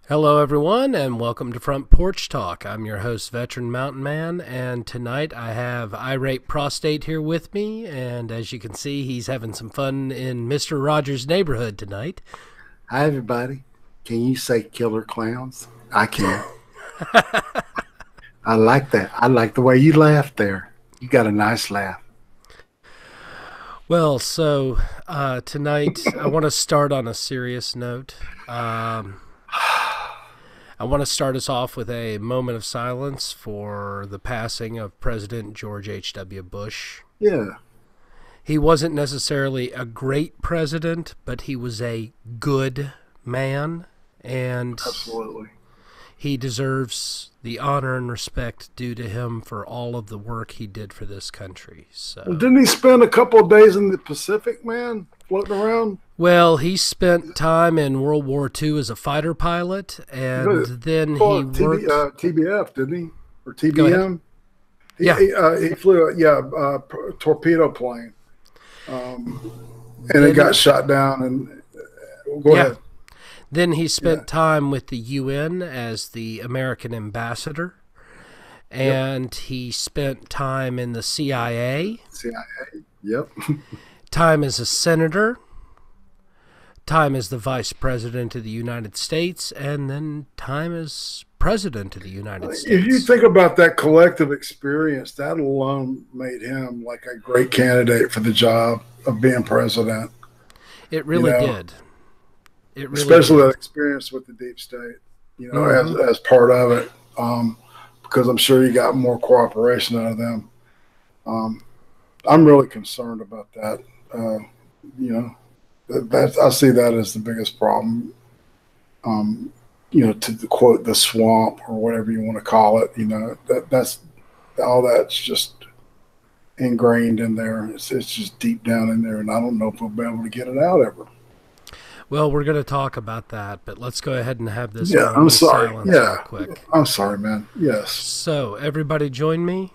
Hello, everyone, and welcome to Front Porch Talk. I'm your host, Veteran Mountain Man, and tonight I have Irate Prostate here with me, and as you can see, he's having some fun in Mr. Rogers' neighborhood tonight. Hi, everybody. Can you say killer clowns? I can. I like that. I like the way you laughed there. You got a nice laugh. Well, so tonight I want to start on a serious note. I want to start us off with a moment of silence for the passing of President George H.W. Bush. Yeah, He wasn't necessarily a great president, but he was a good man, and absolutely. he deserves the honor and respect due to him for all of the work he did for this country. Well, So, didn't he spend a couple of days in the Pacific, man, floating around? well, he spent time in World War II as a fighter pilot, and Good. then he Well, worked. TBF, didn't he? Or Go ahead. TBM? Yeah, He flew a torpedo plane, and it then got shot down. And go yeah. ahead. Then he Yeah. spent time with the UN as the American ambassador, Yep. and he spent time in the CIA, CIA. Yep. time as a senator, time as the vice president of the United States, and then time as president of the United If you States. think about that collective experience, that alone made him like a great candidate for the job of being president. It You really know, did. It really especially that did. experience with the deep state. Hmm. As part of it, because I'm sure you got more cooperation out of them. Um, I'm really concerned about that. Uh, you know, I see that as the biggest problem. Um, to quote the swamp or whatever you want to call it. That's all that's just ingrained in there. It's just deep down in there, and I don't know if we'll be able to get it out ever. Well, we're going to talk about that, but let's go ahead and have this Yeah, I'm moment of sorry. silence real Yeah, quick. I'm sorry, man. Yes. So, everybody join me.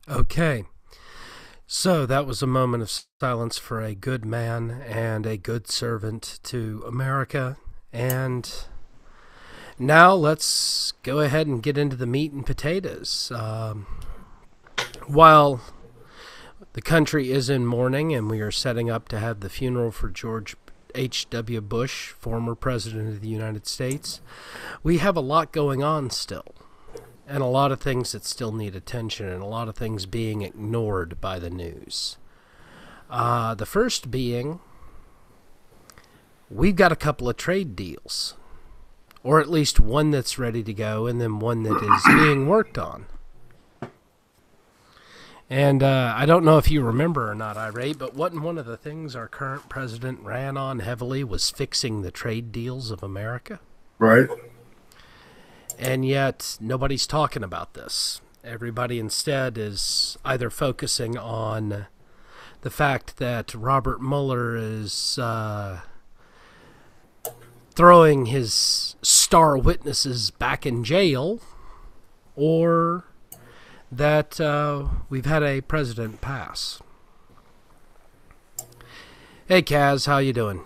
Okay. So that was a moment of silence for a good man and a good servant to America. And now let's go ahead and get into the meat and potatoes. While the country is in mourning and we are setting up to have the funeral for George H.W. Bush, former President of the United States, we have a lot going on still. And a lot of things that still need attention, and a lot of things being ignored by the news. The first being, we've got a couple of trade deals, or at least one that's ready to go, and then one that is being worked on. And I don't know if you remember or not, Irate, but wasn't one of the things our current president ran on heavily was fixing the trade deals of America? Right. And yet, nobody's talking about this. Everybody instead is either focusing on the fact that Robert Mueller is throwing his star witnesses back in jail, or that we've had a president pass. Hey, Kaz, how you doing?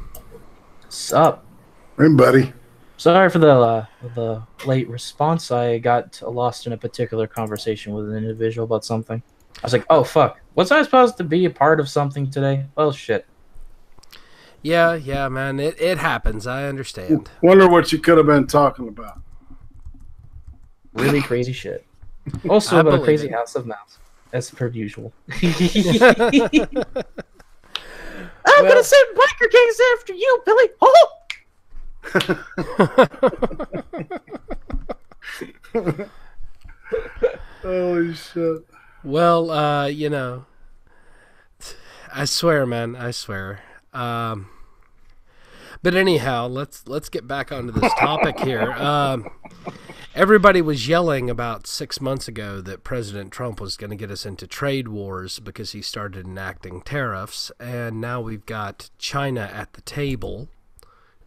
What's up? Hey, buddy. Sorry for the late response. I got lost in a particular conversation with an individual about something. I was like, "Oh fuck, was I supposed to be a part of something today?" Well, shit. Yeah, man. It happens. I understand. Wonder what you could have been talking about. Really crazy shit. Also I about a believe crazy it. house of mouse, as per usual. I'm Well- gonna send biker gangs after you, Billy. Oh! Holy shit. Well, I swear, man. I swear. But anyhow, let's get back onto this topic here. Everybody was yelling about 6 months ago that President Trump was going to get us into trade wars because he started enacting tariffs, and now we've got China at the table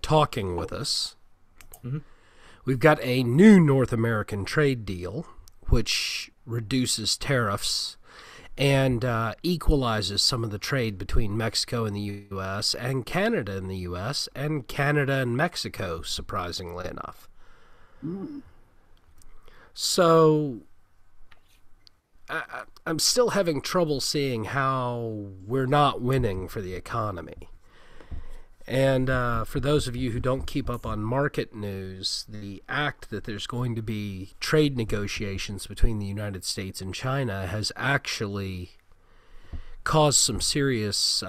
talking with us. Mm-hmm. We've got a new North American trade deal, which reduces tariffs and equalizes some of the trade between Mexico and the U.S. and Canada and the U.S. and Canada and Mexico, surprisingly enough. So I'm still having trouble seeing how we're not winning for the economy. And for those of you who don't keep up on market news, the act that there's going to be trade negotiations between the United States and China has actually caused some serious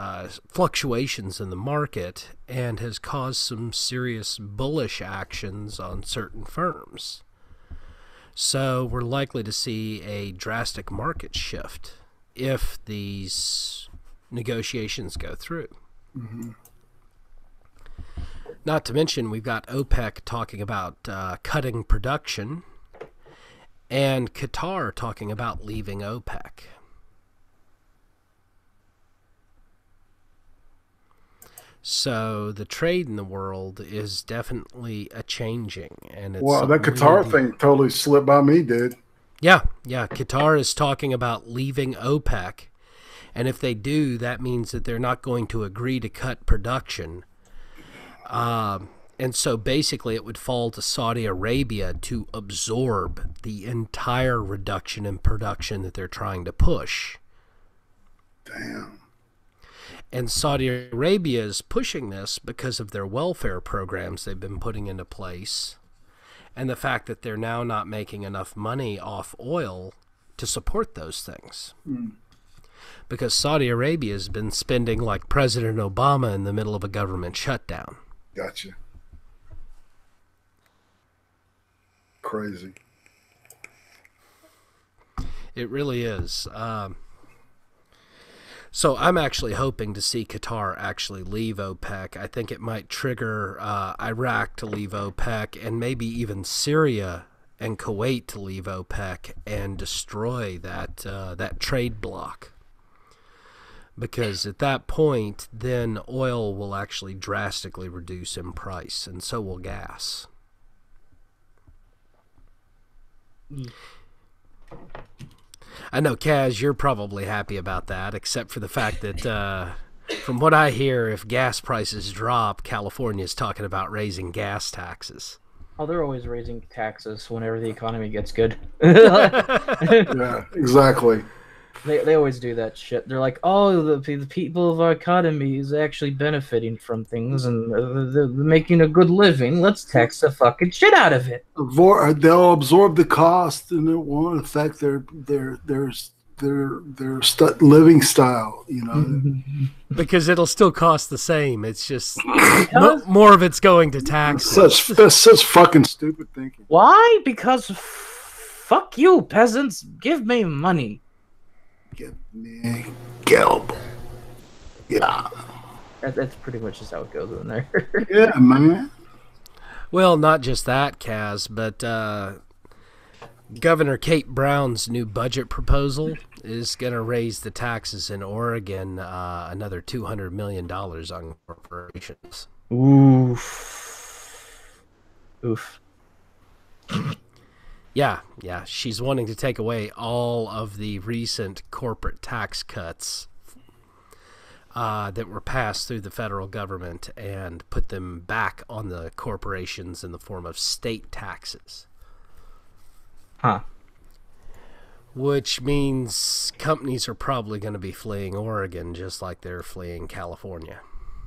fluctuations in the market and has caused some serious bullish actions on certain firms. So we're likely to see a drastic market shift if these negotiations go through. Mm-hmm. Not to mention, we've got OPEC talking about cutting production and Qatar talking about leaving OPEC. So the trade in the world is definitely a changing. And it's Wow, that Qatar thing totally slipped by me, dude. Yeah. Qatar is talking about leaving OPEC. And if they do, that means that they're not going to agree to cut production. And so basically it would fall to Saudi Arabia to absorb the entire reduction in production that they're trying to push. Damn. And Saudi Arabia is pushing this because of their welfare programs they've been putting into place and the fact that they're now not making enough money off oil to support those things. Because Saudi Arabia has been spending like President Obama in the middle of a government shutdown. Gotcha. Crazy. It really is. So I'm actually hoping to see Qatar actually leave OPEC. I think it might trigger Iraq to leave OPEC and maybe even Syria and Kuwait to leave OPEC and destroy that trade bloc. Because at that point, then oil will actually drastically reduce in price, and so will gas. I know, Kaz, you're probably happy about that, except for the fact that, from what I hear, if gas prices drop, California's talking about raising gas taxes. Oh, they're always raising taxes whenever the economy gets good. Yeah, exactly. They always do that shit. They're like, oh, the people of our economy is actually benefiting from things and they're making a good living. Let's tax the fucking shit out of it. They'll absorb the cost, and it won't affect their living style. You know, Because it'll still cost the same. It's just more of it's going to taxes. that's such fucking stupid thinking. Why? Because fuck you, peasants. Give me money. Give me gulp. Yeah. That's pretty much just how it goes in there. Yeah, man. Well, not just that, Kaz, but Governor Kate Brown's new budget proposal is going to raise the taxes in Oregon another $200 million on corporations. Oof. Yeah. She's wanting to take away all of the recent corporate tax cuts that were passed through the federal government and put them back on the corporations in the form of state taxes. Huh. Which means companies are probably going to be fleeing Oregon just like they're fleeing California.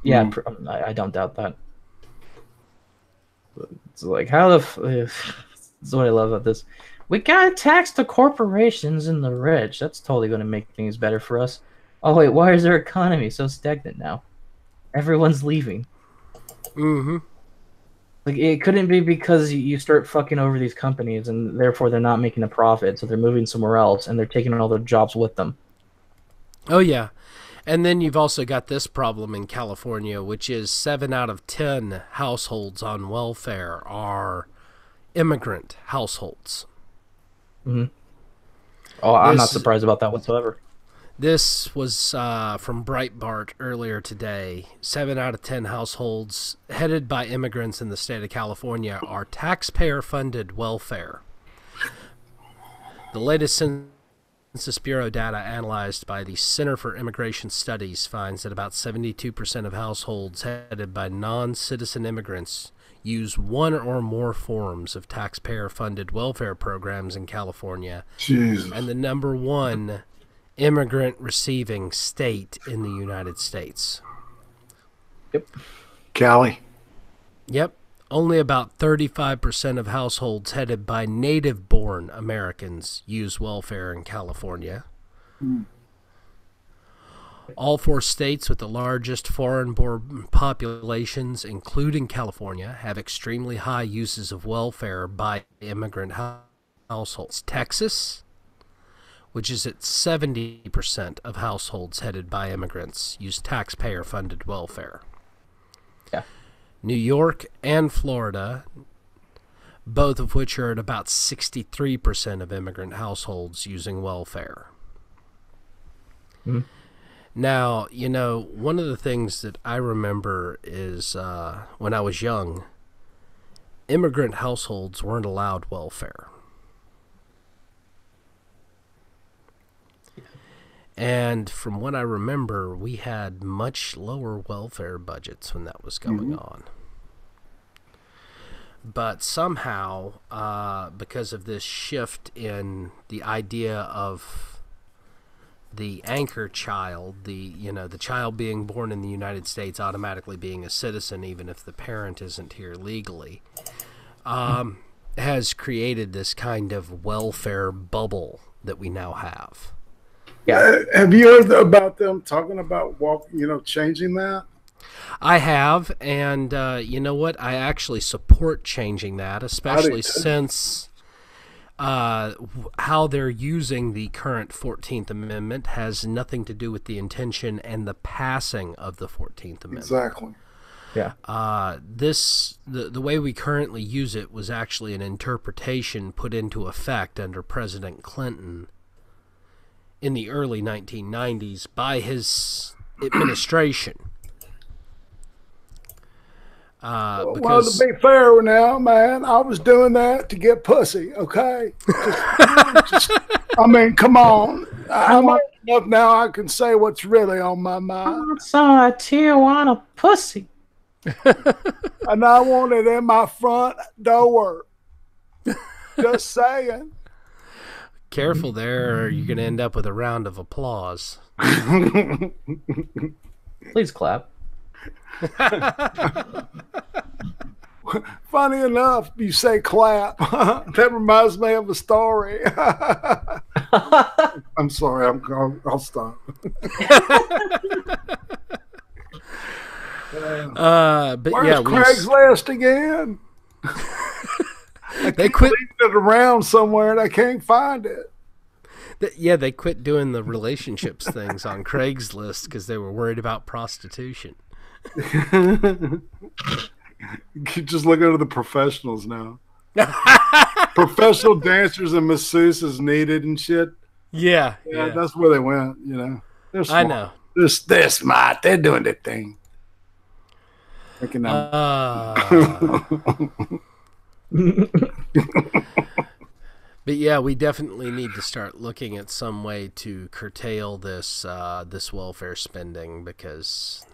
Yeah, I don't doubt that. It's like, how the that's what I love about this. We gotta tax the corporations and the rich. That's totally going to make things better for us. Oh wait, why is our economy so stagnant now? Everyone's leaving. Mm-hmm. Like, it couldn't be because you start fucking over these companies and therefore they're not making a profit, so they're moving somewhere else and they're taking all their jobs with them. Oh, yeah. And then you've also got this problem in California, which is 7 out of 10 households on welfare are immigrant households. Mm-hmm. Oh, I'm not surprised about that whatsoever. This was from Breitbart earlier today. 7 out of 10 households headed by immigrants in the state of California are taxpayer-funded welfare. The latest Census Bureau data analyzed by the Center for Immigration Studies finds that about 72% of households headed by non-citizen immigrants use one or more forms of taxpayer-funded welfare programs in California. Jesus. And the number one immigrant receiving state in the United States. Yep. Cali. Yep. Only about 35% of households headed by native-born Americans use welfare in California. All 4 states with the largest foreign-born populations, including California, have extremely high uses of welfare by immigrant households. Texas, which is at 70% of households headed by immigrants, use taxpayer-funded welfare. Yeah. New York and Florida, both of which are at about 63% of immigrant households using welfare. Mm-hmm. Now, you know, one of the things that I remember is when I was young, immigrant households weren't allowed welfare. And from what I remember, we had much lower welfare budgets when that was going on. But somehow, because of this shift in the idea of the anchor child, the child being born in the United States automatically being a citizen, even if the parent isn't here legally, has created this kind of welfare bubble that we now have. Yeah. Have you heard about them talking about changing that? I have, and you know what? I actually support changing that, especially since how they're using the current 14th Amendment has nothing to do with the intention and the passing of the 14th Amendment. Exactly. Yeah. The way we currently use it was actually an interpretation put into effect under President Clinton in the early 1990s by his administration. Well, to be fair now, man, I was doing that to get pussy, okay? I mean, come on. I'm old enough now I can say what's really on my mind. I saw a Tijuana pussy. And I want it in my front door. Just saying. Careful there, or you're going to end up with a round of applause. Please clap. Funny enough, you say clap. That reminds me of a story. I'm sorry. I'll stop. But where's yeah, Craigslist again? They quit it around somewhere and I can't find it. They quit doing the relationships things on Craigslist because they were worried about prostitution. You just look under the professionals now. Professional dancers and masseuses needed and shit. Yeah, that's where they went. They're smart. I know. They're smart. They're doing their thing. But yeah, we definitely need to start looking at some way to curtail this welfare spending because,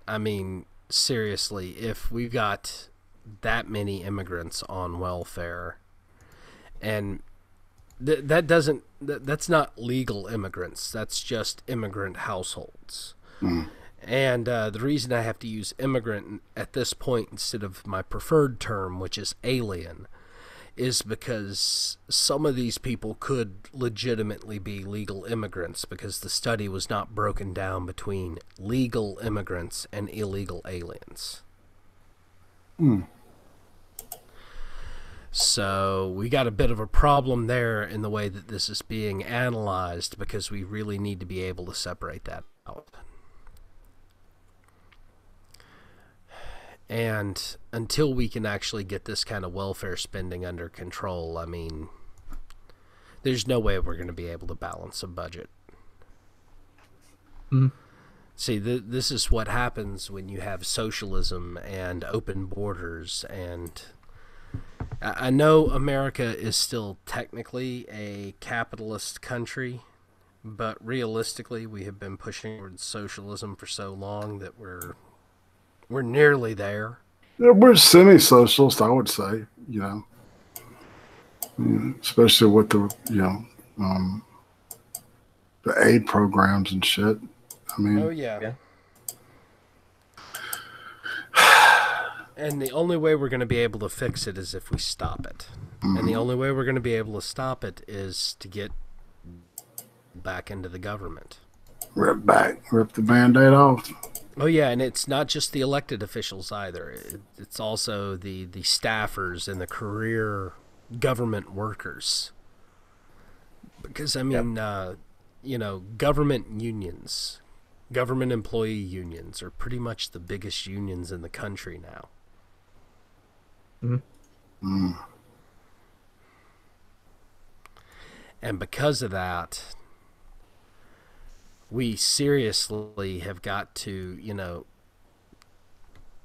I mean, seriously, if we've got that many immigrants on welfare, and that's not legal immigrants, that's just immigrant households. And the reason I have to use immigrant at this point instead of my preferred term, which is alien, is because some of these people could legitimately be legal immigrants because the study was not broken down between legal immigrants and illegal aliens. So we got a bit of a problem there in the way that this is being analyzed because we really need to be able to separate that out. And until we can actually get this kind of welfare spending under control, I mean, there's no way we're going to be able to balance a budget. See, this is what happens when you have socialism and open borders. And I know America is still technically a capitalist country, but realistically, we have been pushing towards socialism for so long that we're nearly there. Yeah, we're semi-socialist, I would say, especially with the, the aid programs and shit. I mean, oh, yeah. And the only way we're going to be able to fix it is if we stop it. And the only way we're going to be able to stop it is to get back into the government. Rip the Band-Aid off. Oh, yeah, and it's not just the elected officials either. It's also the staffers and the career government workers. Because, I mean, government unions, government employee unions are pretty much the biggest unions in the country now. And because of that, we seriously have got to,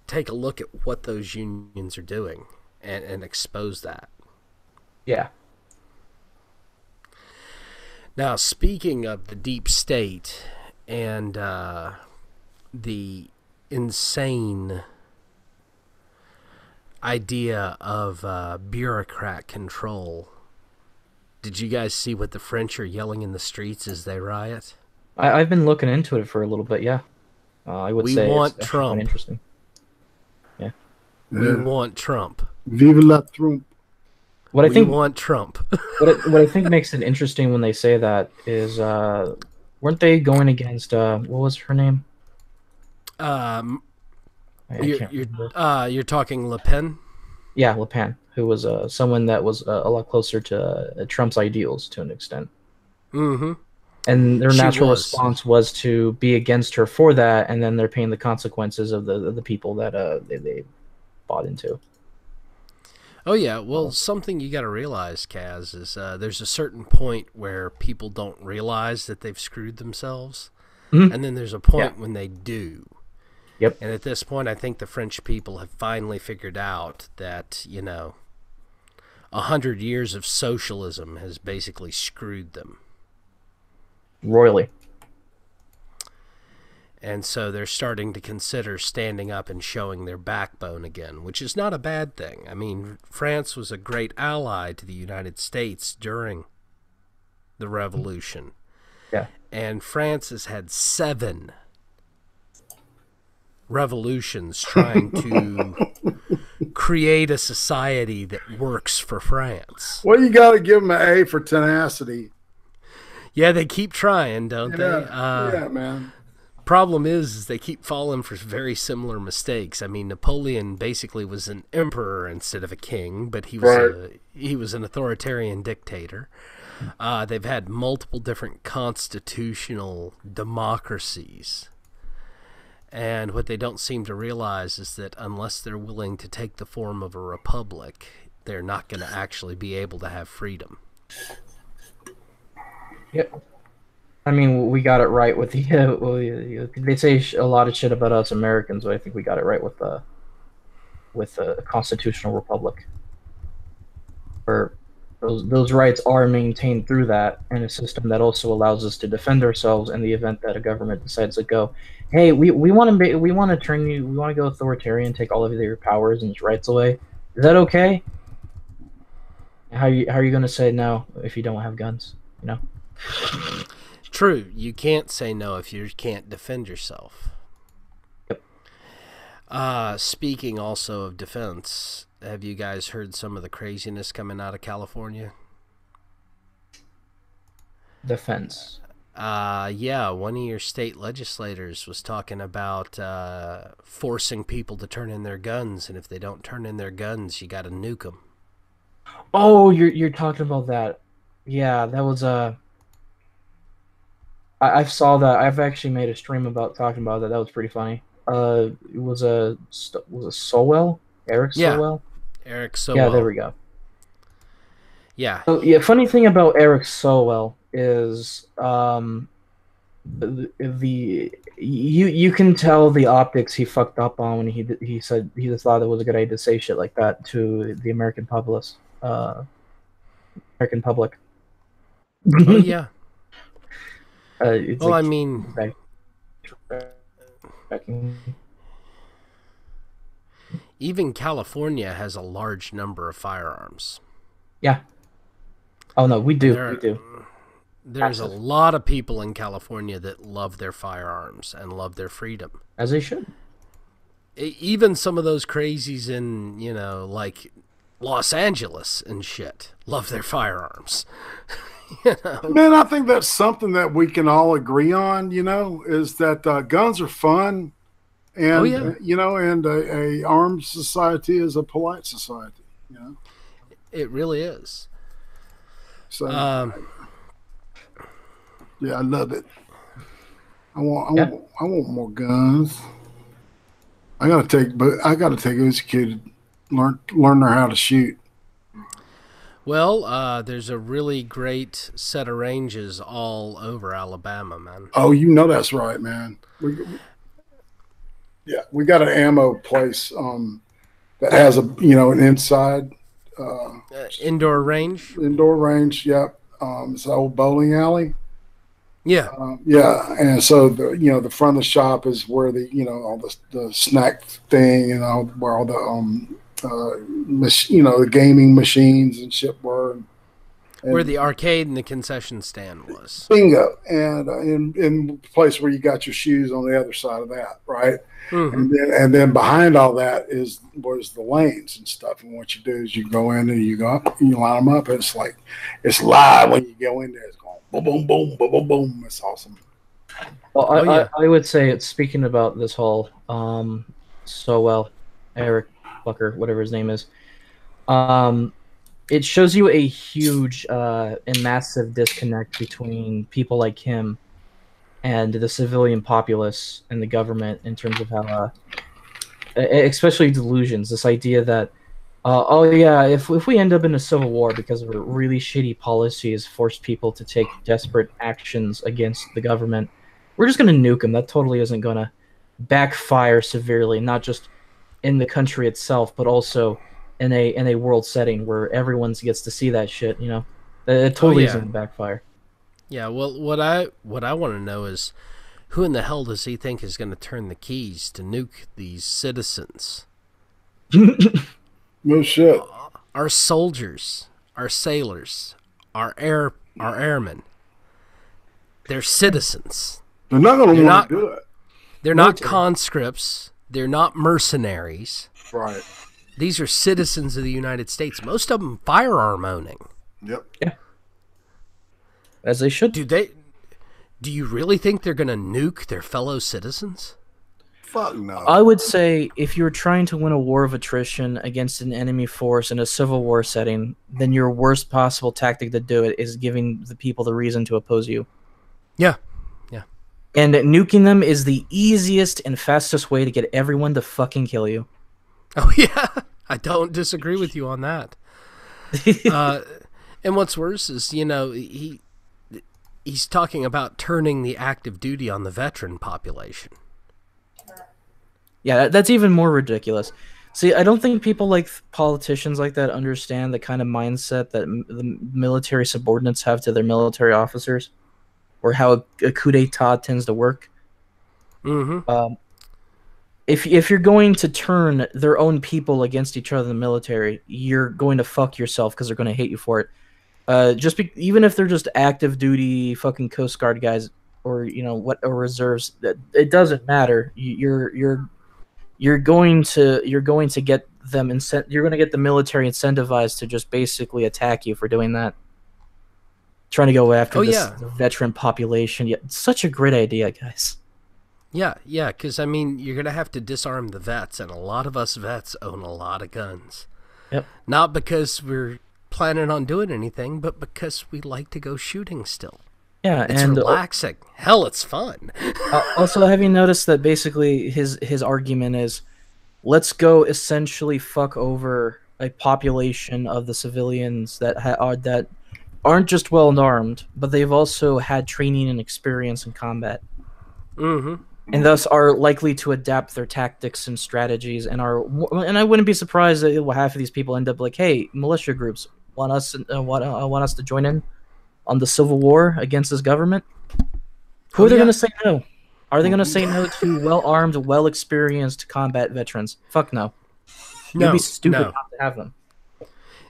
take a look at what those unions are doing and expose that. Yeah. Now, speaking of the deep state and the insane idea of bureaucrat control, did you guys see what the French are yelling in the streets as they riot? I've been looking into it for a little bit, yeah. I would say want it's Trump. quite interesting. Yeah. We want Trump. Vive la Trump. What I think want Trump. what I think makes it interesting when they say that is, weren't they going against what was her name? You're talking Le Pen? Yeah, Le Pen, who was someone that was a lot closer to Trump's ideals to an extent. Mm-hmm. And their natural response was to be against her for that, and then they're paying the consequences of the people that they bought into. Oh, yeah. Well, something you got to realize, Kaz, is there's a certain point where people don't realize that they've screwed themselves. Mm-hmm. And then there's a point when they do. Yep. And at this point, I think the French people have finally figured out that, 100 years of socialism has basically screwed them. Royally. And so they're starting to consider standing up and showing their backbone again, which is not a bad thing. I mean, France was a great ally to the United States during the Revolution. Yeah. And France has had 7 revolutions trying to create a society that works for France. Well, you got to give them an A for tenacity. Yeah, they keep trying, don't they? Yeah, man. Problem is they keep falling for very similar mistakes. I mean, Napoleon basically was an emperor instead of a king, but he was an authoritarian dictator. They've had multiple different constitutional democracies. And what they don't seem to realize is that unless they're willing to take the form of a republic, they're not going to actually be able to have freedom. Yep. I mean, we got it right with the. They say a lot of shit about us Americans, but I think we got it right with the constitutional republic, where those rights are maintained through that, and a system that also allows us to defend ourselves in the event that a government decides to go, hey, we want to go authoritarian, take all of your powers and rights away. Is that okay? How are you going to say no if you don't have guns? You know. True, you can't say no if you can't defend yourself. Speaking also of defense, have you guys heard some of the craziness coming out of California? Defense. Yeah, one of your state legislators was talking about forcing people to turn in their guns, and if they don't turn in their guns, you got to nuke them. Oh, you're talking about that. Yeah, that was I saw that. I've actually made a stream about talking about that. That was pretty funny. It was a Sowell, Eric Yeah, Sowell. Eric Yeah, there Sowell. we go. Yeah, So yeah, funny thing about Eric Sowell is you can tell the optics he fucked up on when he said he just thought it was a good idea to say shit like that to the American populace, American public. oh yeah. It's Well, like I mean, even California has a large number of firearms. yeah. Oh no, we do. There, We do. there's a lot of people in California that love their firearms and love their freedom. As they should. Even some of those crazies in, like Los Angeles and shit, love their firearms. Man, I think that's something that we can all agree on, is that guns are fun. And, Oh, yeah. And a armed society is a polite society, It really is. So, yeah, I love it. I want more guns. I gotta take this kid learn her how to shoot. Well, there's a really great set of ranges all over Alabama, man. Oh, that's right, man. We got an ammo place that has an inside Indoor range. Yep. It's an old bowling alley. Yeah. Yeah, and so the front of the shop is where all the snack thing and where all the the gaming machines and shit were. And Where the arcade and the concession stand was. Bingo. And in the place where you got your shoes on the other side of that, right? Mm-hmm. And then behind all that was the lanes and stuff. And what you do is you go in and you go up, you line them up. And it's live when you go in there. It's going boom, boom, boom, boom, boom, boom. It's awesome. Well, I would say, speaking about this whole Eric Bucker, whatever his name is, it shows you a huge and massive disconnect between people like him and the civilian populace and the government in terms of how, especially delusions, this idea that, if we end up in a civil war because of a really shitty policies force people to take desperate actions against the government, we're just going to nuke them. That totally isn't going to backfire severely, not just in the country itself, but also in a world setting where everyone gets to see that shit. It totally isn't going to backfire. Yeah, well, what I want to know is, who in the hell does he think is going to turn the keys to nuke these citizens? No shit. Our soldiers, our sailors, our airmen. They're citizens. They're not going to want to do it. They're not conscripts. They're not mercenaries. Right. These are citizens of the United States. Most of them firearm owning. Yep. Yeah. As they should. Do you really think they're going to nuke their fellow citizens? Fuck no. I would say if you're trying to win a war of attrition against an enemy force in a civil war setting, then your worst possible tactic to do it is giving the people the reason to oppose you. Yeah. And nuking them is the easiest and fastest way to get everyone to fucking kill you. Oh, yeah. I don't disagree with you on that. And what's worse is, he's talking about turning the active duty on the veteran population. Yeah, that's even more ridiculous. See, I don't think people like politicians like that understand the kind of mindset that the military subordinates have to their military officers, or how a coup d'etat tends to work. Mm-hmm. If you're going to turn their own people against each other in the military, you're going to fuck yourself because they're going to hate you for it. Even if they're just active duty fucking Coast Guard guys or or reserves, it doesn't matter. you're going to get them you're going to get the military incentivized to just basically attack you for doing that. Trying to go after this veteran population. Yeah, it's such a great idea, guys. Yeah, because, I mean, you're going to have to disarm the vets, and a lot of us vets own a lot of guns. Yep. Not because we're planning on doing anything, but because we like to go shooting still. Yeah, it's relaxing. Hell, it's fun. Also, have you noticed that basically his argument is, let's go essentially fuck over a population of the civilians that that aren't just well armed, but they've also had training and experience in combat. Mm-hmm. And thus are likely to adapt their tactics and strategies, and I wouldn't be surprised that half of these people end up like, hey, militia groups want us to join in on the civil war against this government. Who are they going to say no? Are they going to say no to well-armed, well-experienced combat veterans? Fuck no. It'd be stupid not to have them.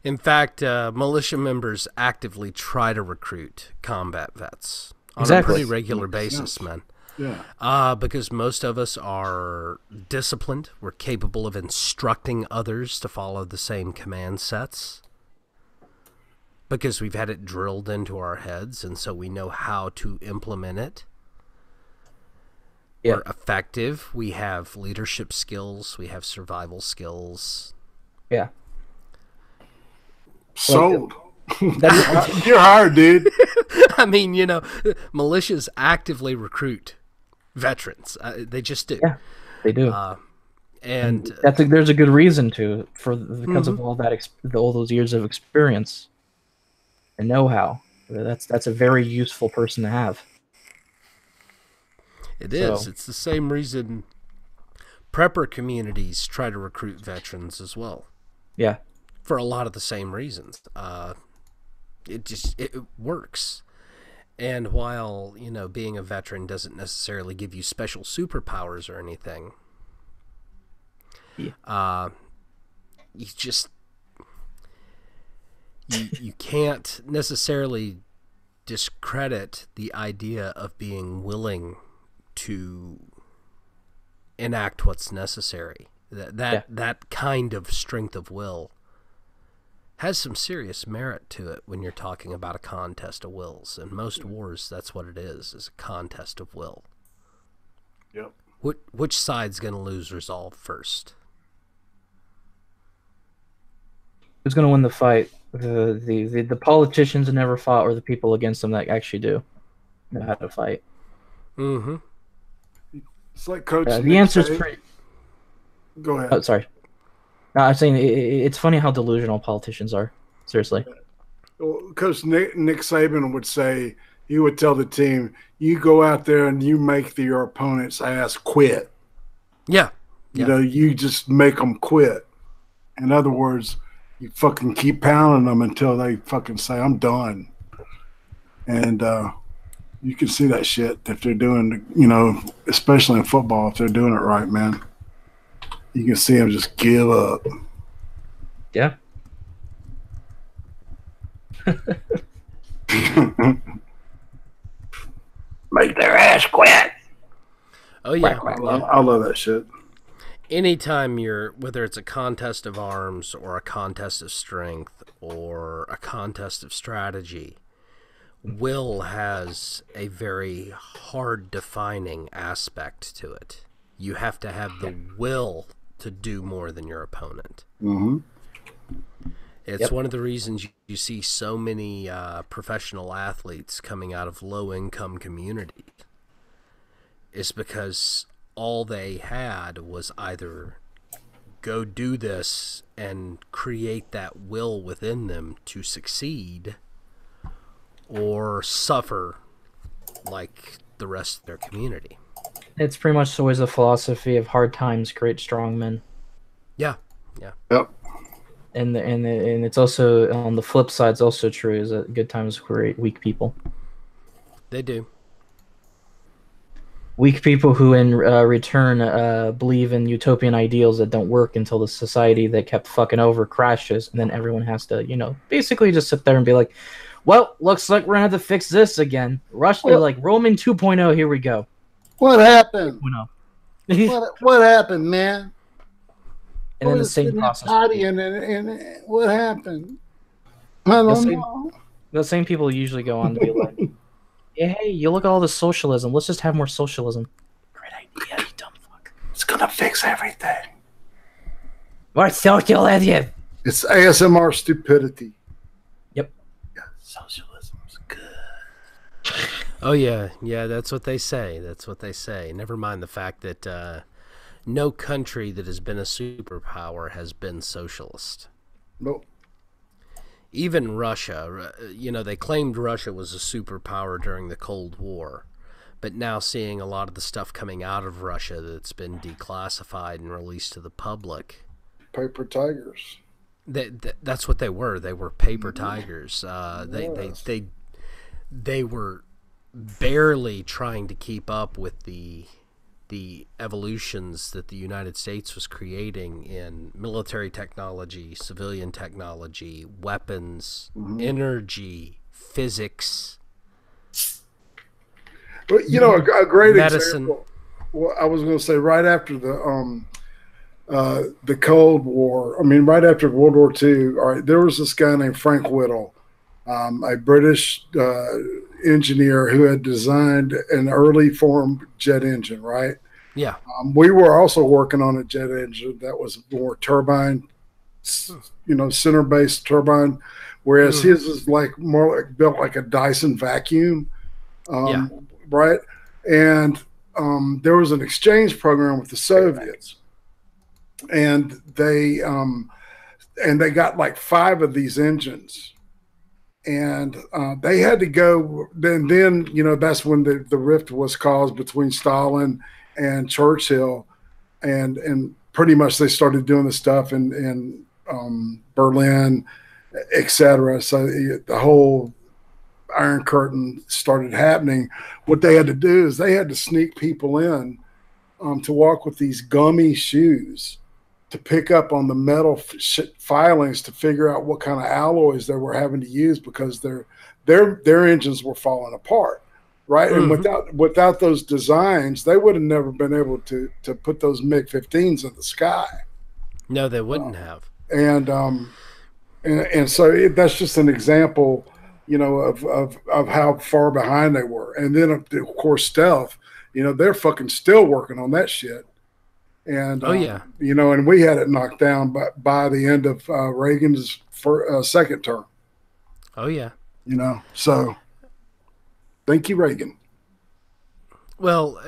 In fact, militia members actively try to recruit combat vets on a pretty regular basis, man. Yeah. Because most of us are disciplined. We're capable of instructing others to follow the same command sets because we've had it drilled into our heads, and so we know how to implement it. Yeah. We're effective. We have leadership skills. We have survival skills. Yeah. Sold. You're hard, dude. I mean, militias actively recruit veterans. They just do. Yeah, they do. And there's a good reason to, because of all that all those years of experience and know-how. That's a very useful person to have. It is. It's the same reason prepper communities try to recruit veterans as well. Yeah. For a lot of the same reasons. It works. And while, being a veteran doesn't necessarily give you special superpowers or anything, you can't necessarily discredit the idea of being willing to enact what's necessary. That kind of strength of will has some serious merit to it when you're talking about a contest of wills. In most wars, that's what it is a contest of will. Yep. Which side's going to lose resolve first? Who's going to win the fight? The politicians never fought, or the people against them that actually do know how to fight? Mm-hmm. It's like Coach. The answer's pretty. Go ahead. Oh, sorry. No, I'm saying it's funny how delusional politicians are. Seriously. Well, Coach Nick Saban would say, he would tell the team, you go out there and you make your opponent's ass quit. Yeah. You just make them quit. In other words, you fucking keep pounding them until they fucking say, I'm done. And you can see that shit if they're doing, especially in football, if they're doing it right, man. You can see them just give up. Yeah. Make their ass quit. Oh, yeah. I love that shit. Anytime whether it's a contest of arms or a contest of strength or a contest of strategy, will has a very hard defining aspect to it. You have to have the will to do more than your opponent. Mm-hmm. It's one of the reasons you see so many professional athletes coming out of low-income communities. Is because all they had was either go do this and create that will within them to succeed, or suffer like the rest of their community. It's pretty much always a philosophy of hard times create strong men. Yeah. Yep. And it's also, on the flip side, it's also true, is that good times create weak people. They do. Weak people who in return believe in utopian ideals that don't work until the society they kept fucking over crashes, and then everyone has to, basically just sit there and be like, well, looks like we're going to have to fix this again. Like Roman 2.0, here we go. What happened? 2.0. What happened, man? And I then the was same sitting there process. partying, and what happened? I The don't same, know. the same people usually go on to be like, yeah, hey, you look at all this socialism. Let's just have more socialism. Great idea, you dumb fuck. It's gonna fix everything. More socialism. It's ASMR stupidity. Yep. Yeah, socialism's good. Oh yeah, yeah. That's what they say. That's what they say. Never mind the fact that no country that has been a superpower has been socialist. Nope. Even Russia, they claimed Russia was a superpower during the Cold War, but now seeing a lot of the stuff coming out of Russia that's been declassified and released to the public. Paper tigers. That's what they were. They were paper tigers. Yes. They were barely trying to keep up with the evolutions that the United States was creating in military technology, civilian technology, weapons, energy, physics. But a great medicine. example. Well, I was going to say right after the Cold War. I mean, right after World War II. All right, there was this guy named Frank Whittle, a British engineer who had designed an early form jet engine. Right. Yeah. We were also working on a jet engine that was more turbine, center-based turbine, whereas his is more like built like a Dyson vacuum. Yeah. Right. And there was an exchange program with the Soviets, and they got like 5 of these engines, and they had to go. Then that's when the rift was caused between Stalin and Churchill, and pretty much they started doing the stuff in Berlin, etc. So the whole Iron Curtain started happening. What they had to do is they had to sneak people in to walk with these gummy shoes to pick up on the metal filings to figure out what kind of alloys they were having to use, because their engines were falling apart. Right. And without those designs, they would have never been able to put those MiG-15s in the sky. No, they wouldn't have. And so that's just an example, of how far behind they were. And then of course stealth, they're fucking still working on that shit. And and we had it knocked down by the end of Reagan's second term. Oh yeah. So. Thank you, Reagan. Well,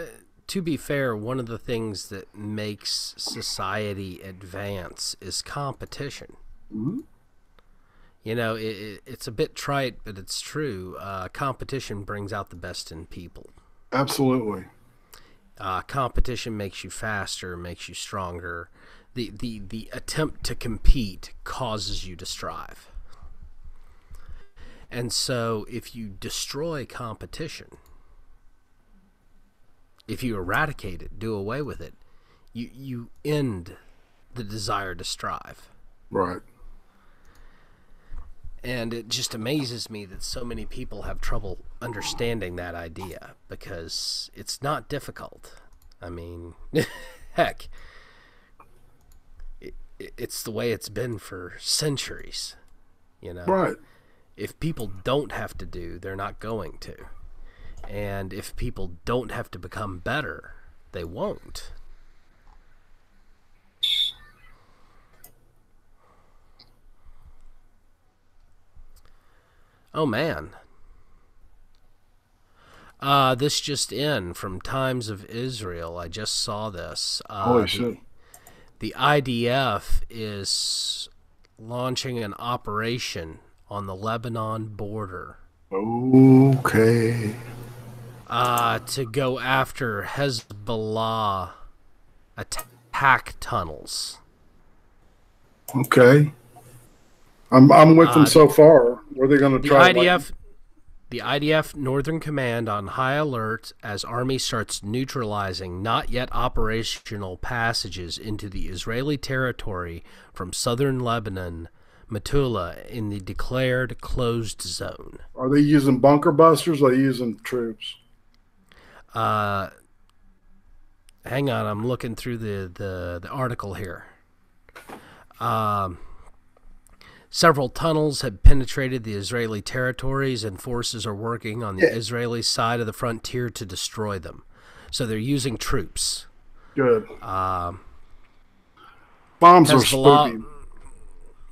to be fair, one of the things that makes society advance is competition. Mm-hmm. It's a bit trite, but it's true. Competition brings out the best in people. Absolutely. Competition makes you faster, makes you stronger. The attempt to compete causes you to strive. And so if you destroy competition, if you eradicate it, do away with it, you end the desire to strive. Right. And it just amazes me that so many people have trouble understanding that idea, because it's not difficult. I mean, heck, it's the way it's been for centuries, Right. If people don't have to do, they're not going to. And if people don't have to become better, they won't. Oh, man. This just in from Times of Israel. I just saw this. Holy shit. The IDF is launching an operation on the Lebanon border. Okay. To go after Hezbollah attack tunnels. Okay. I'm with them so far. Were they going to try? The IDF Northern Command on high alert as Army starts neutralizing not yet operational passages into the Israeli territory from southern Lebanon, Metula, in the declared closed zone. Are they using bunker busters or are they using troops? Hang on, I'm looking through the article here. Several tunnels have penetrated the Israeli territories, and forces are working on the Israeli side of the frontier to destroy them. So they're using troops. Good. Bombs are spooky.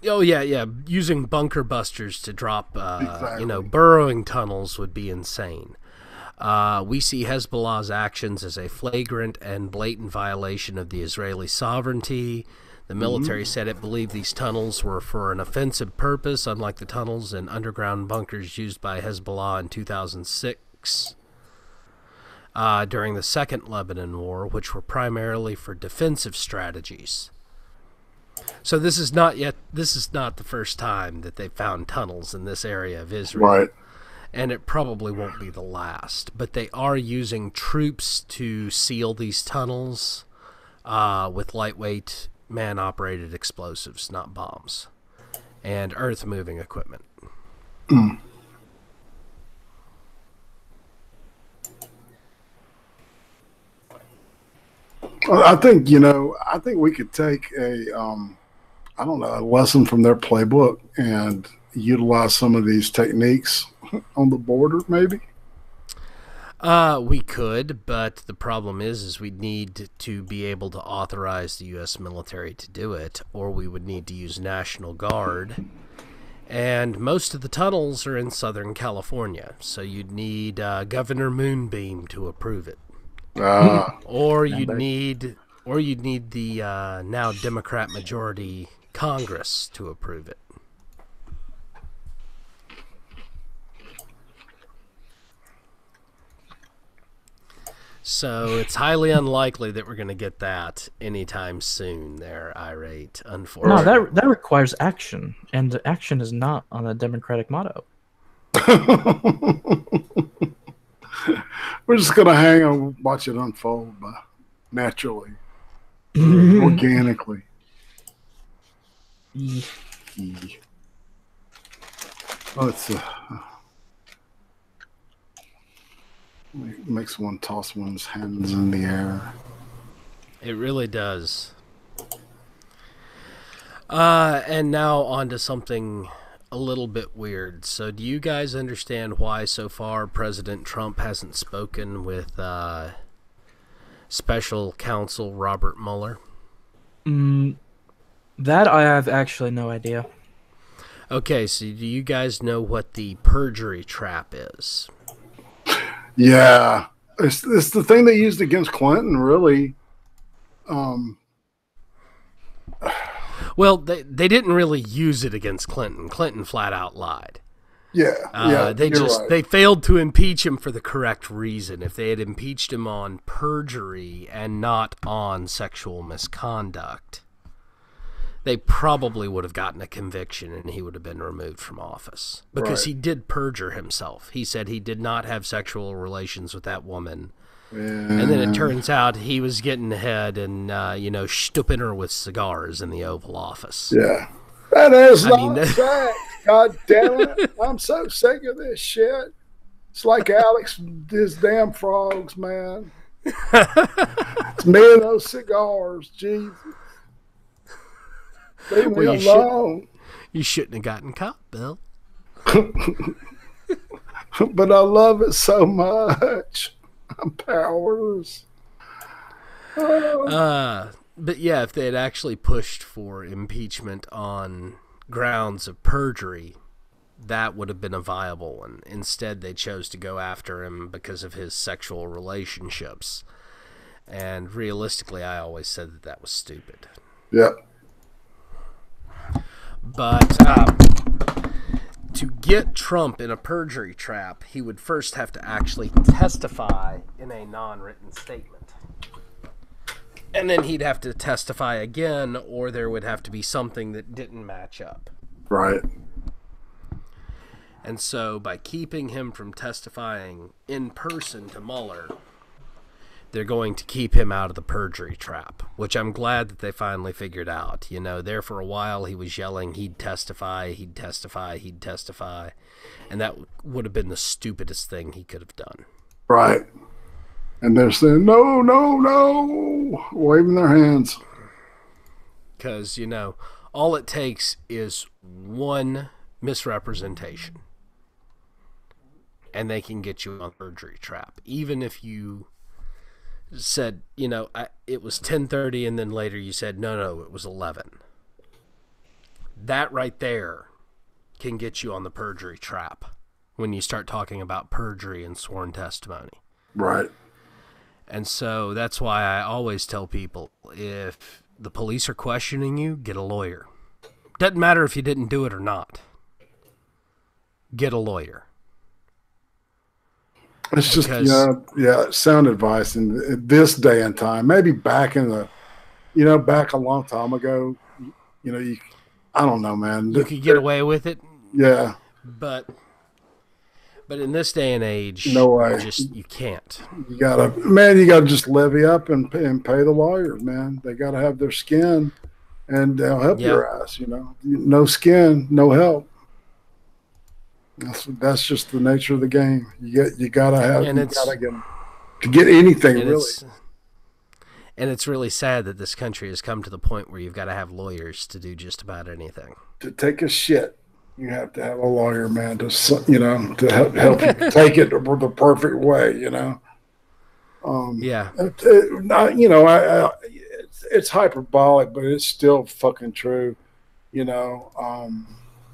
Oh, yeah. Using bunker busters to drop, Exactly. burrowing tunnels would be insane. We see Hezbollah's actions as a flagrant and blatant violation of the Israeli sovereignty. The military said it believed these tunnels were for an offensive purpose, unlike the tunnels and underground bunkers used by Hezbollah in 2006 during the Second Lebanon War, which were primarily for defensive strategies. So this is not the first time that they found tunnels in this area of Israel. Right. And it probably won't be the last. But they are using troops to seal these tunnels with lightweight man-operated explosives, not bombs, and earth-moving equipment. I think we could take a lesson from their playbook and utilize some of these techniques on the border, maybe. We could, but the problem is we'd need to be able to authorize the U.S. military to do it, or we would need to use National Guard. And most of the tunnels are in Southern California, so you'd need Governor Moonbeam to approve it. Or you'd need the now Democrat majority Congress to approve it. So it's highly unlikely that we're going to get that anytime soon. They're irate, unfortunately. No, that requires action, and action is not on the Democratic motto. We're just going to hang and watch it unfold naturally, organically. Oh, it's makes one toss one's hands in the air. It really does. And now on to something a little bit weird. So do you guys understand why so far President Trump hasn't spoken with Special Counsel Robert Mueller? That I have actually no idea. Okay, so do you guys know what the perjury trap is? Yeah, it's the thing they used against Clinton, really. Well, they didn't really use it against Clinton. Clinton flat out lied. Yeah, they failed to impeach him for the correct reason. If they had impeached him on perjury and not on sexual misconduct, they probably would have gotten a conviction and he would have been removed from office. Because he did perjure himself. He said he did not have sexual relations with that woman. Yeah. And then it turns out he was getting ahead and, stooping her with cigars in the Oval Office. Yeah. That is not fact. God damn it. I'm so sick of this shit. It's like Alex, his damn frogs, man. It's me and those cigars. Jesus. Leave me alone. You shouldn't have gotten caught, Bill. But I love it so much. I'm powerless. But yeah, if they had actually pushed for impeachment on grounds of perjury, that would have been a viable one. Instead, they chose to go after him because of his sexual relationships. And realistically, I always said that was stupid. Yep. But to get Trump in a perjury trap, he would first have to actually testify in a non-written statement. And then he'd have to testify again, or there would have to be something that didn't match up. Right. And so by keeping him from testifying in person to Mueller, they're going to keep him out of the perjury trap, which I'm glad that they finally figured out. You know, there for a while he was yelling he'd testify, he'd testify, he'd testify, and that would have been the stupidest thing he could have done. Right. And they're saying, no, no, no, waving their hands. Because, All it takes is one misrepresentation, and they can get you on a perjury trap. Even if you said, it was 10:30, and then later you said, no, it was 11. That right there can get you on the perjury trap when you start talking about perjury and sworn testimony. Right. And so that's why I always tell people, if the police are questioning you, get a lawyer. Doesn't matter if you didn't do it or not. Get a lawyer. It's just, sound advice in this day and time. Maybe back in back a long time ago, I don't know, man. You could get away with it. Yeah. But in this day and age, no way. You can't. You gotta just levy up and pay the lawyer, man. They gotta have their skin, and they'll help your ass. No skin, no help. That's just the nature of the game. You gotta to get anything really. And it's really sad that this country has come to the point where you've got to have lawyers to do just about anything. To take a shit, you have to have a lawyer, man, to help you take it the perfect way, it's hyperbolic, but it's still fucking true,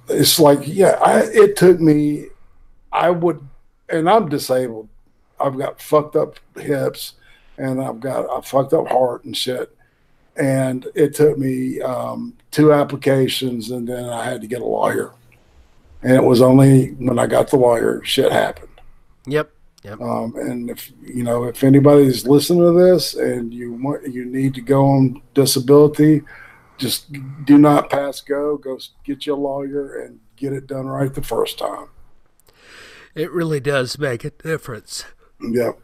It's like, it took me, and I'm disabled. I've got fucked up hips, and I've got a fucked up heart and shit. And it took me 2 applications, and then I had to get a lawyer. And it was only when I got the lawyer, shit happened. Yep. And if anybody's listening to this and you need to go on disability, just do not pass go. Go get you a lawyer and get it done right the first time. It really does make a difference. Yep.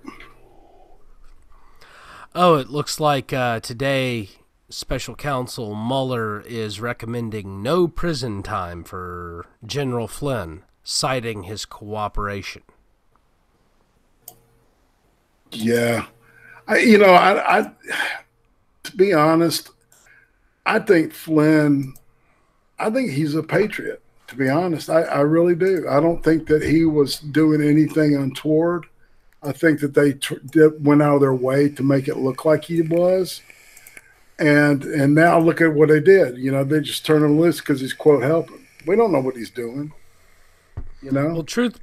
Oh, it looks like today Special Counsel Mueller is recommending no prison time for General Flynn, citing his cooperation. Yeah. I to be honest, I think he's a patriot, to be honest. I really do. I don't think that he was doing anything untoward. I think that they went out of their way to make it look like he was. And now look at what they did. They just turned him loose because he's, quote, helping. We don't know what he's doing. Well, truth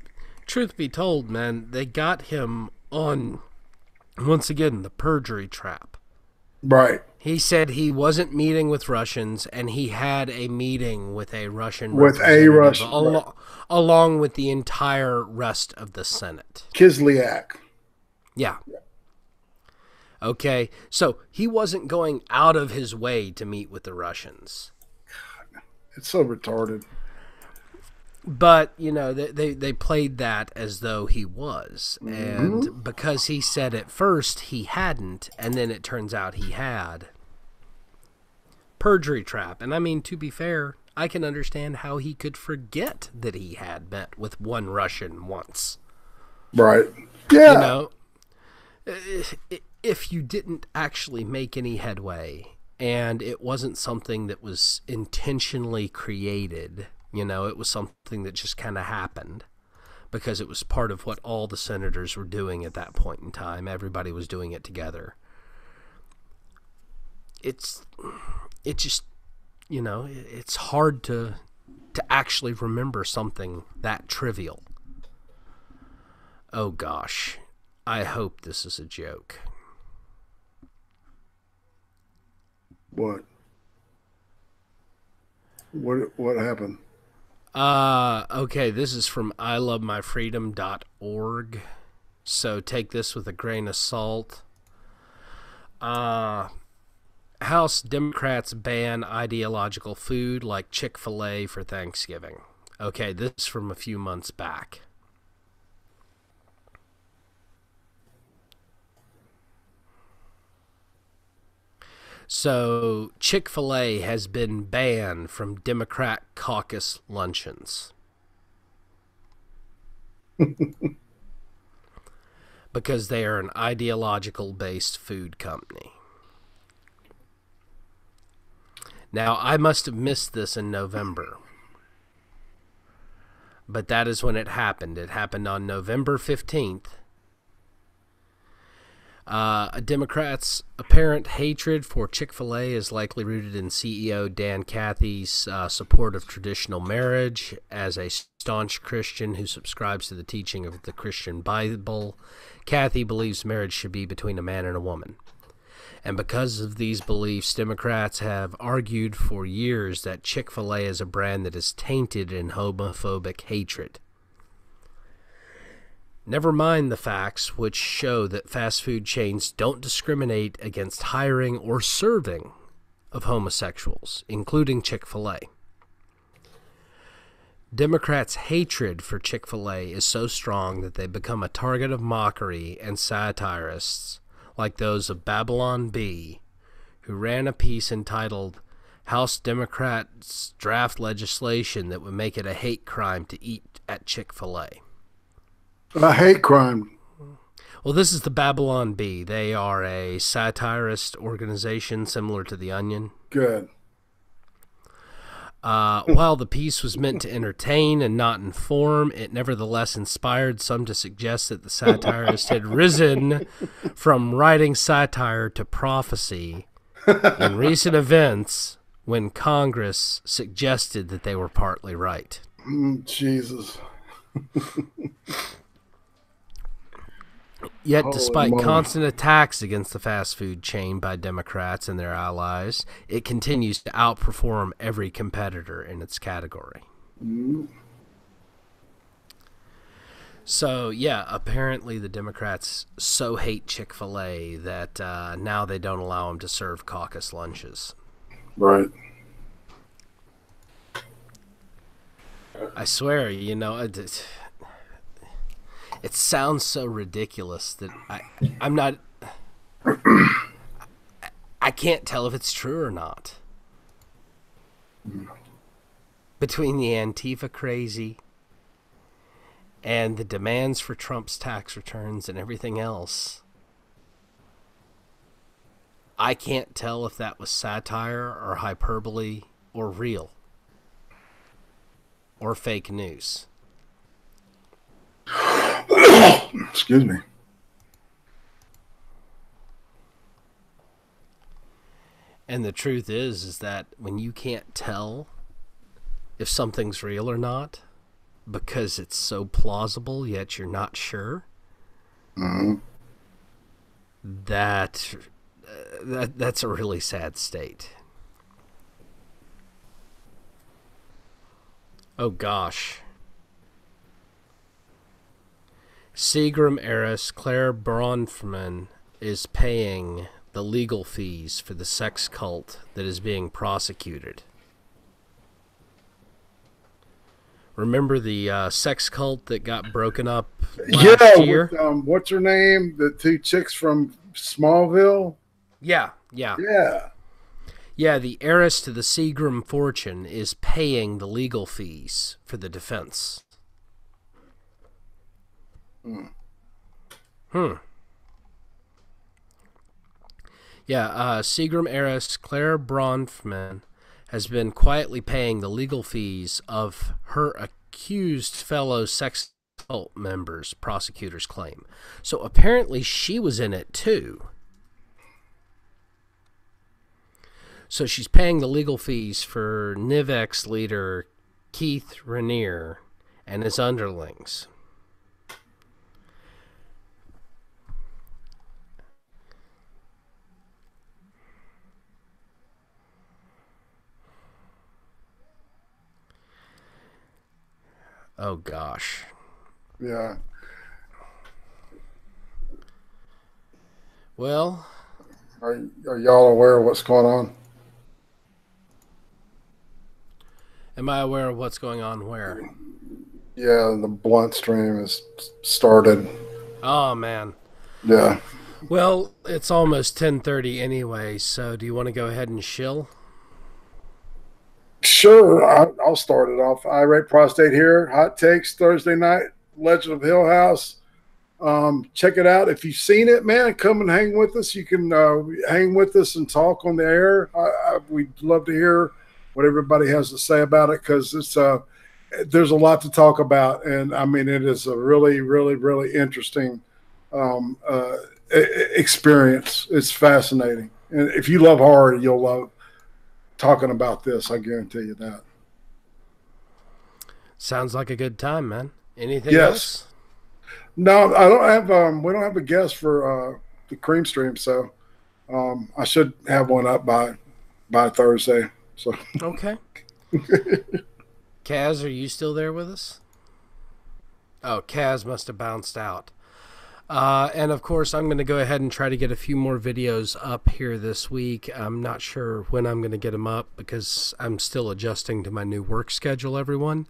be told, man, they got him on, once again, the perjury trap. Right. He said he wasn't meeting with Russians, and he had a meeting with a Russian along with the entire rest of the Senate. Kislyak. Yeah. Okay, so he wasn't going out of his way to meet with the Russians. It's so retarded. But, they played that as though he was. And because he said at first he hadn't, and then it turns out he had. Perjury trap. And I mean, to be fair, I can understand how he could forget that he had met with one Russian once. Right. Yeah. If you didn't actually make any headway, and it wasn't something that was intentionally created, it was something that just kind of happened because it was part of what all the senators were doing at that point in time. Everybody was doing it together. It's hard to actually remember something that trivial. Oh gosh, I hope this is a joke. What? What happened? Okay, this is from ilovemyfreedom.org. So take this with a grain of salt. House Democrats ban ideological food like Chick-fil-A for Thanksgiving. Okay, this is from a few months back. So Chick-fil-A has been banned from Democrat caucus luncheons. Because they are an ideological-based food company. Now, I must have missed this in November, but that is when it happened. It happened on November 15th. A Democrats' apparent hatred for Chick-fil-A is likely rooted in CEO Dan Cathy's support of traditional marriage. As a staunch Christian who subscribes to the teaching of the Christian Bible, Cathy believes marriage should be between a man and a woman. And because of these beliefs, Democrats have argued for years that Chick-fil-A is a brand that is tainted in homophobic hatred. Never mind the facts which show that fast food chains don't discriminate against hiring or serving of homosexuals, including Chick-fil-A. Democrats' hatred for Chick-fil-A is so strong that they become a target of mockery and satirists like those of Babylon Bee, who ran a piece entitled House Democrats Draft Legislation that would make it a hate crime to eat at Chick-fil-A. A hate crime. Well, this is the Babylon Bee. They are a satirist organization similar to The Onion. Good. While the piece was meant to entertain and not inform, it nevertheless inspired some to suggest that the satirist had risen from writing satire to prophecy in recent events when Congress suggested that they were partly right. Jesus. Yet, despite constant attacks against the fast food chain by Democrats and their allies, it continues to outperform every competitor in its category. So, yeah, apparently the Democrats so hate Chick-fil-A that now they don't allow them to serve caucus lunches. Right. I swear, you know, it sounds so ridiculous that I'm not... I can't tell if it's true or not. Between the Antifa crazy and the demands for Trump's tax returns and everything else, I can't tell if that was satire or hyperbole or real or fake news. Excuse me. And the truth is that when you can't tell if something's real or not because it's so plausible yet you're not sure, that's a really sad state. Oh gosh. Seagram heiress Claire Bronfman is paying the legal fees for the sex cult that is being prosecuted. Remember the sex cult that got broken up last year? With, what's her name? The two chicks from Smallville? Yeah. Yeah, the heiress to the Seagram fortune is paying the legal fees for the defense. Yeah, Seagram heiress Claire Bronfman has been quietly paying the legal fees of her accused fellow sex cult members, prosecutors claim. So apparently she was in it too. So she's paying the legal fees for NIVX leader Keith Raniere and his underlings. Oh, gosh. Yeah. Well, are y'all aware of what's going on? Am I aware of what's going on where? Yeah, the blunt stream has started. Oh, man. Yeah. Well, it's almost 10:30 anyway, so do you want to go ahead and shill? Sure, I'll start it off. Irate Prostate here. Hot takes Thursday night. Legend of Hill House. Check it out. If you've seen it, man, come and hang with us. You can hang with us and talk on the air. We'd love to hear what everybody has to say about it, because it's there's a lot to talk about. And I mean, it is a really, really, really interesting experience. It's fascinating. And if you love horror, you'll love talking about this. I guarantee you that. Sounds like a good time, man. Anything else? No, I don't have. We don't have a guest for the cream stream, so I should have one up by Thursday. So okay. Kaz, are you still there with us? Oh, Kaz must have bounced out. And of course, I'm going to go ahead and try to get a few more videos up here this week. I'm not sure when I'm going to get them up because I'm still adjusting to my new work schedule, everyone.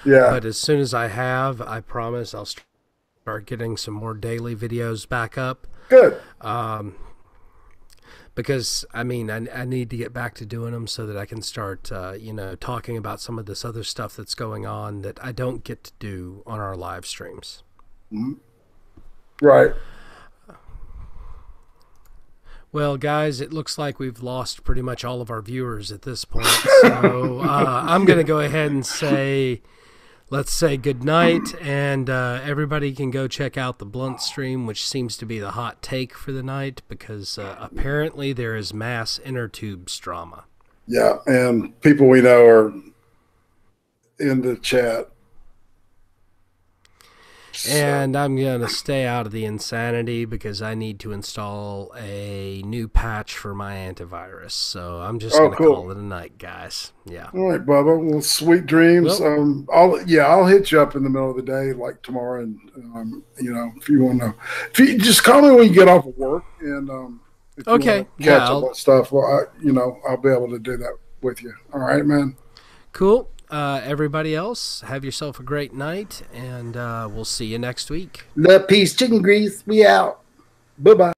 Yeah. But as soon as I have, I promise I'll start getting some more daily videos back up. Good. Because, I mean, I need to get back to doing them so that I can start, talking about some of this other stuff that's going on that I don't get to do on our live streams. Mm-hmm. Right. Well, guys, it looks like we've lost pretty much all of our viewers at this point. So I'm going to go ahead and say, let's say good night, and everybody can go check out the Blunt stream, which seems to be the hot take for the night, because apparently there is mass inner tubes drama. Yeah, and people we know are in the chat. And I'm going to stay out of the insanity because I need to install a new patch for my antivirus. So I'm just going to call it a night, guys. Yeah. All right, Bubba. Well, sweet dreams. Well, I'll hit you up in the middle of the day, like tomorrow. And, if you want to, if you just call me when you get off of work. And if you okay. catch up on stuff, well, I'll be able to do that with you. All right, man. Cool. Everybody else, have yourself a great night, and we'll see you next week. Love, peace, chicken grease. We out. Bye-bye.